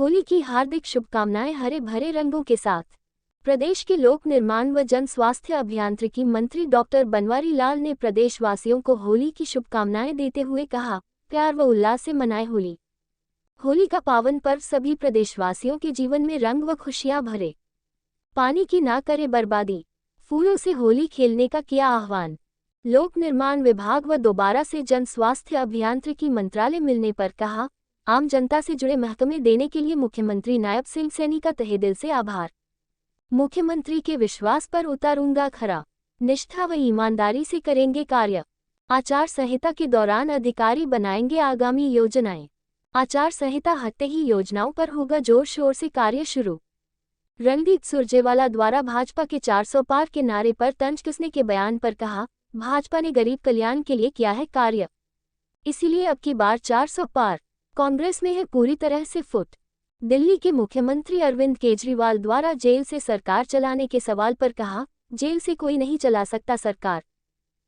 होली की हार्दिक शुभकामनाएं। हरे भरे रंगों के साथ प्रदेश के लोक निर्माण व जन स्वास्थ्य अभियांत्रिकी मंत्री डॉक्टर बनवारी लाल ने प्रदेशवासियों को होली की शुभकामनाएं देते हुए कहा, प्यार व उल्लास से मनाएं होली। होली का पावन पर्व सभी प्रदेशवासियों के जीवन में रंग व खुशियां भरे। पानी की ना करे बर्बादी, फूलों से होली खेलने का किया आह्वान। लोक निर्माण विभाग व दोबारा से जन स्वास्थ्य अभियांत्रिकी मंत्रालय मिलने पर कहा, आम जनता से जुड़े महकमे देने के लिए मुख्यमंत्री नायब सिंह सैनी का तहे दिल से आभार। मुख्यमंत्री के विश्वास पर उतारूंगा खरा, निष्ठा व ईमानदारी से करेंगे कार्य। आचार संहिता के दौरान अधिकारी बनाएंगे आगामी योजनाएं। आचार संहिता हटते ही योजनाओं पर होगा जोर शोर से कार्य शुरू। रणदीप सुरजेवाला द्वारा भाजपा के 400 पार के नारे पर तंज कसने के बयान पर कहा, भाजपा ने गरीब कल्याण के लिए किया है कार्य, इसीलिए अब की बार 400 पार। कांग्रेस में है पूरी तरह से फुट। दिल्ली के मुख्यमंत्री अरविंद केजरीवाल द्वारा जेल से सरकार चलाने के सवाल पर कहा, जेल से कोई नहीं चला सकता सरकार,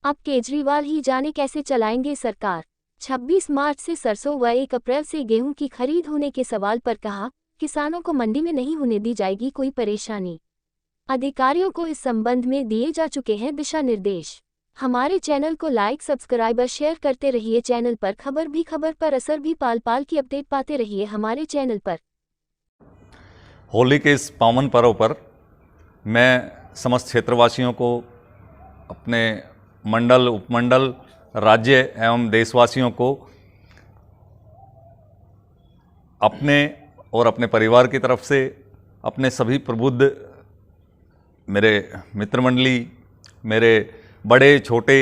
अब केजरीवाल ही जाने कैसे चलाएंगे सरकार। 26 मार्च से सरसों व 1 अप्रैल से गेहूं की खरीद होने के सवाल पर कहा, किसानों को मंडी में नहीं होने दी जाएगी कोई परेशानी। अधिकारियों को इस संबंध में दिए जा चुके हैं दिशा निर्देश। हमारे चैनल को लाइक सब्सक्राइब और शेयर करते रहिए। चैनल पर खबर पर असर भी पाल पाल की अपडेट पाते रहिए हमारे चैनल पर। होली के इस पावन पर्व पर मैं समस्त क्षेत्रवासियों को, अपने मंडल, उपमंडल, राज्य एवं देशवासियों को अपने और अपने परिवार की तरफ से, अपने सभी प्रबुद्ध मेरे मित्र मंडली, मेरे बड़े छोटे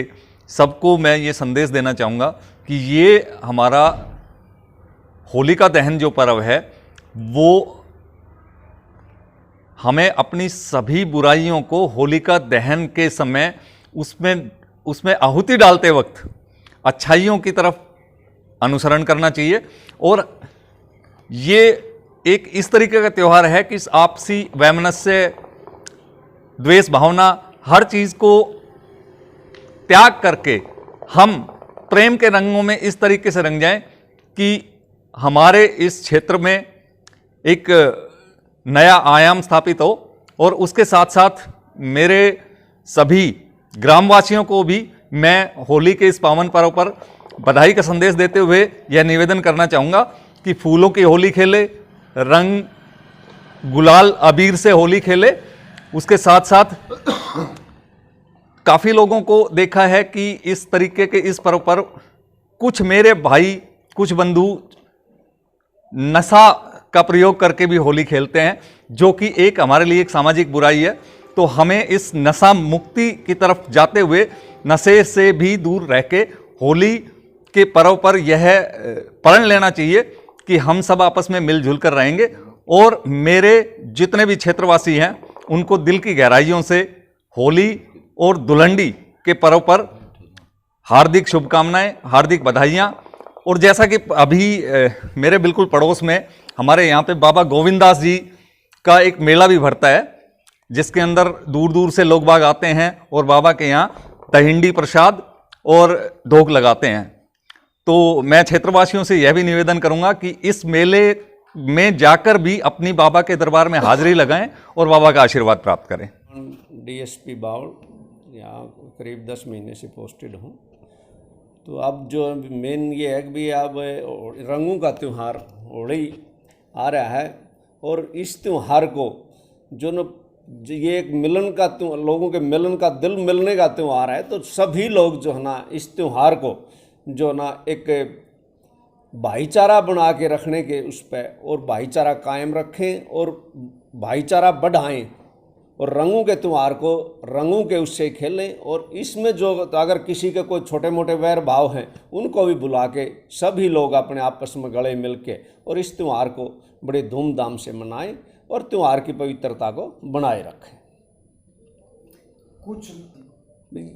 सबको मैं ये संदेश देना चाहूँगा कि ये हमारा होलिका दहन जो पर्व है वो हमें अपनी सभी बुराइयों को होलिका दहन के समय उसमें आहुति डालते वक्त अच्छाइयों की तरफ अनुसरण करना चाहिए। और ये एक इस तरीके का त्यौहार है कि आपसी वैमनस्य, द्वेष भावना, हर चीज़ को त्याग करके हम प्रेम के रंगों में इस तरीके से रंग जाएं कि हमारे इस क्षेत्र में एक नया आयाम स्थापित हो। और उसके साथ साथ मेरे सभी ग्रामवासियों को भी मैं होली के इस पावन पर्व पर बधाई का संदेश देते हुए यह निवेदन करना चाहूँगा कि फूलों की होली खेले, रंग गुलाल अबीर से होली खेले। उसके साथ साथ काफ़ी लोगों को देखा है कि इस तरीके के इस पर्व पर कुछ मेरे भाई, कुछ बंधु नशा का प्रयोग करके भी होली खेलते हैं, जो कि एक हमारे लिए एक सामाजिक बुराई है। तो हमें इस नशा मुक्ति की तरफ जाते हुए नशे से भी दूर रह के होली के पर्व पर यह प्रण लेना चाहिए कि हम सब आपस में मिलजुल कर रहेंगे। और मेरे जितने भी क्षेत्रवासी हैं उनको दिल की गहराइयों से होली और दुलहंडी के पर्व पर हार्दिक शुभकामनाएं, हार्दिक बधाइयाँ। और जैसा कि अभी मेरे बिल्कुल पड़ोस में हमारे यहाँ पे बाबा गोविंदास जी का एक मेला भी भरता है, जिसके अंदर दूर दूर से लोग बाग आते हैं और बाबा के यहाँ दहिंडी प्रसाद और ढोक लगाते हैं। तो मैं क्षेत्रवासियों से यह भी निवेदन करूँगा कि इस मेले में जाकर भी अपनी बाबा के दरबार में हाजिरी लगाएं और बाबा का आशीर्वाद प्राप्त करें। डीएसपी बाउल यहाँ करीब 10 महीने से पोस्टेड हूँ। तो अब जो मेन ये है कि भी अब रंगों का त्यौहार होली आ रहा है और इस त्यौहार को जो न ये एक मिलन का लोगों के मिलन का, दिल मिलने का त्यौहार है। तो सभी लोग जो है ना इस त्यौहार को जो ना एक भाईचारा बना के रखने के उस पर और भाईचारा कायम रखें और भाईचारा बढ़ाएं और रंगों के त्यौहार को रंगों के उससे खेलें। और इसमें जो अगर किसी के कोई छोटे मोटे वैर भाव हैं उनको भी बुला के सभी लोग अपने आपस में गले मिल के और इस त्यौहार को बड़े धूमधाम से मनाएं और त्यौहार की पवित्रता को बनाए रखें। कुछ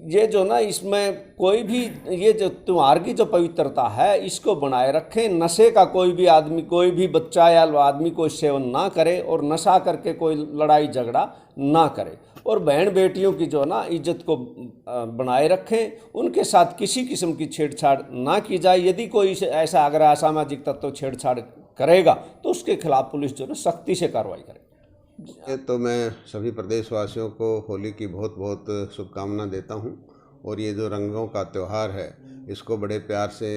ये जो ना इसमें कोई भी ये जो त्यौहार की जो पवित्रता है इसको बनाए रखें। नशे का कोई भी आदमी, कोई भी बच्चा या आदमी कोई सेवन ना करे और नशा करके कोई लड़ाई झगड़ा ना करे। और बहन बेटियों की जो ना इज्जत को बनाए रखें, उनके साथ किसी किस्म की छेड़छाड़ ना की जाए। यदि कोई ऐसा अगर असामाजिक तत्व छेड़छाड़ करेगा तो उसके खिलाफ पुलिस जो है सख्ती से कार्रवाई करेगी। तो मैं सभी प्रदेशवासियों को होली की बहुत बहुत शुभकामना देता हूं और ये जो रंगों का त्यौहार है इसको बड़े प्यार से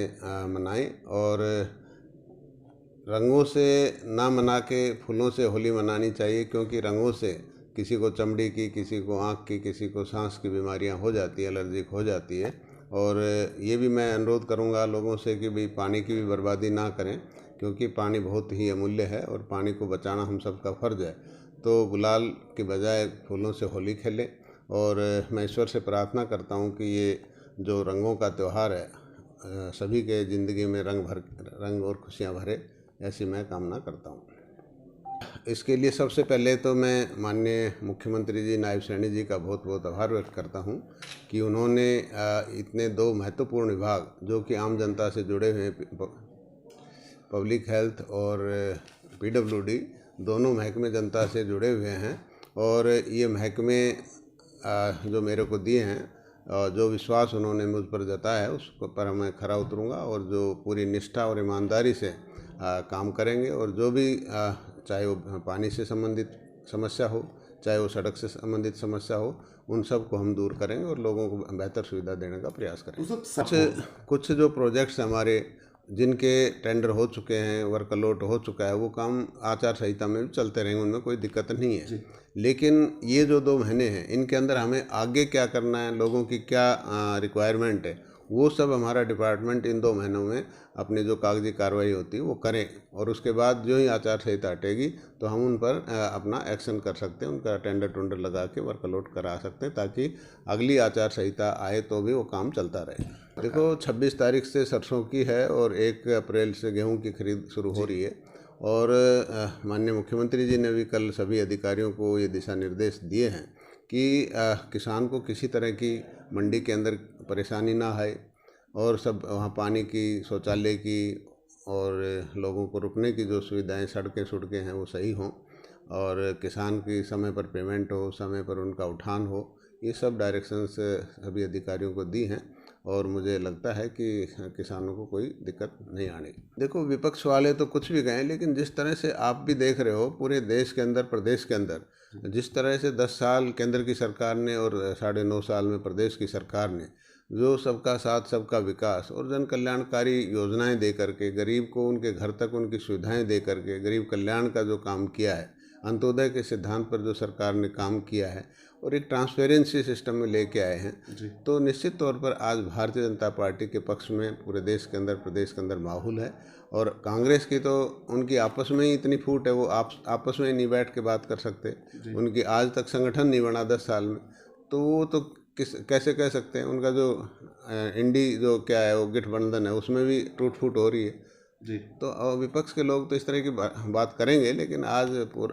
मनाएं और रंगों से ना मना के फूलों से होली मनानी चाहिए, क्योंकि रंगों से किसी को चमड़ी की, किसी को आँख की, किसी को सांस की बीमारियां हो जाती है, एलर्जिक हो जाती है। और ये भी मैं अनुरोध करूंगा लोगों से कि भाई पानी की भी बर्बादी ना करें, क्योंकि पानी बहुत ही अमूल्य है और पानी को बचाना हम सबका फ़र्ज़ है। तो गुलाल की बजाय फूलों से होली खेलें और मैं ईश्वर से प्रार्थना करता हूँ कि ये जो रंगों का त्यौहार है सभी के ज़िंदगी में रंग और खुशियाँ भरे, ऐसी मैं कामना करता हूँ। इसके लिए सबसे पहले तो मैं माननीय मुख्यमंत्री जी, नायब सैनी जी का बहुत बहुत आभार व्यक्त करता हूँ कि उन्होंने इतने दो महत्वपूर्ण विभाग जो कि आम जनता से जुड़े हुए पब्लिक हेल्थ और PWD दोनों महकमे जनता से जुड़े हुए हैं और ये महकमे जो मेरे को दिए हैं, जो विश्वास उन्होंने मुझ पर जताया है उस पर मैं खरा उतरूँगा और जो पूरी निष्ठा और ईमानदारी से काम करेंगे और जो भी चाहे वो पानी से संबंधित समस्या हो, चाहे वो सड़क से संबंधित समस्या हो, उन सब को हम दूर करेंगे और लोगों को बेहतर सुविधा देने का प्रयास करेंगे। कुछ जो प्रोजेक्ट्स हमारे जिनके टेंडर हो चुके हैं, वर्क अलॉट हो चुका है, वो काम आचार संहिता में भी चलते रहेंगे, उनमें कोई दिक्कत नहीं है। लेकिन ये जो 2 महीने हैं इनके अंदर हमें आगे क्या करना है, लोगों की क्या रिक्वायरमेंट है, वो सब हमारा डिपार्टमेंट इन 2 महीनों में अपनी जो कागजी कार्रवाई होती है वो करें और उसके बाद जो ही आचार संहिता हटेगी तो हम उन पर अपना एक्शन कर सकते हैं, उनका टेंडर लगा के वर्क अलॉट करा सकते हैं ताकि अगली आचार संहिता आए तो भी वो काम चलता रहे। देखो 26 तारीख से सरसों की है और 1 अप्रैल से गेहूं की खरीद शुरू हो रही है और माननीय मुख्यमंत्री जी ने भी कल सभी अधिकारियों को ये दिशा निर्देश दिए हैं कि किसान को किसी तरह की मंडी के अंदर परेशानी ना आए और सब वहाँ पानी की, शौचालय की और लोगों को रुकने की जो सुविधाएं, सड़कें हैं वो सही हों और किसान की समय पर पेमेंट हो, समय पर उनका उठान हो, ये सब डायरेक्शंस सभी अधिकारियों को दी हैं और मुझे लगता है कि किसानों को कोई दिक्कत नहीं आनी। देखो विपक्ष वाले तो कुछ भी कहें, लेकिन जिस तरह से आप भी देख रहे हो पूरे देश के अंदर, प्रदेश के अंदर जिस तरह से 10 साल केंद्र की सरकार ने और 9.5 साल में प्रदेश की सरकार ने जो सबका साथ सबका विकास और जन कल्याणकारी योजनाएं दे करके, गरीब को उनके घर तक उनकी सुविधाएं दे करके गरीब कल्याण का जो काम किया है, अंत्योदय के सिद्धांत पर जो सरकार ने काम किया है और एक ट्रांसपेरेंसी सिस्टम में लेके आए हैं, तो निश्चित तौर पर आज भारतीय जनता पार्टी के पक्ष में पूरे देश के अंदर, प्रदेश के अंदर माहौल है। और कांग्रेस की तो उनकी आपस में ही इतनी फूट है, वो आपस में ही नहीं बैठ के बात कर सकते, उनकी आज तक संगठन नहीं बना 10 साल में, तो वो तो कैसे कह सकते हैं। उनका जो इंडी जो क्या है वो गठबंधन है उसमें भी टूट फूट हो रही है जी। तो विपक्ष के लोग तो इस तरह की बात करेंगे, लेकिन आज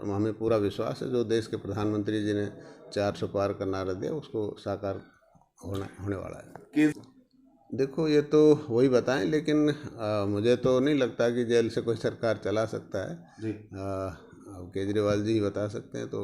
हमें पूरा विश्वास है जो देश के प्रधानमंत्री जी ने 400 पार का नारा दिया उसको साकार होने वाला है। देखो ये तो वही बताएं, लेकिन मुझे तो नहीं लगता कि जेल से कोई सरकार चला सकता है जी। केजरीवाल जी ही बता सकते हैं। तो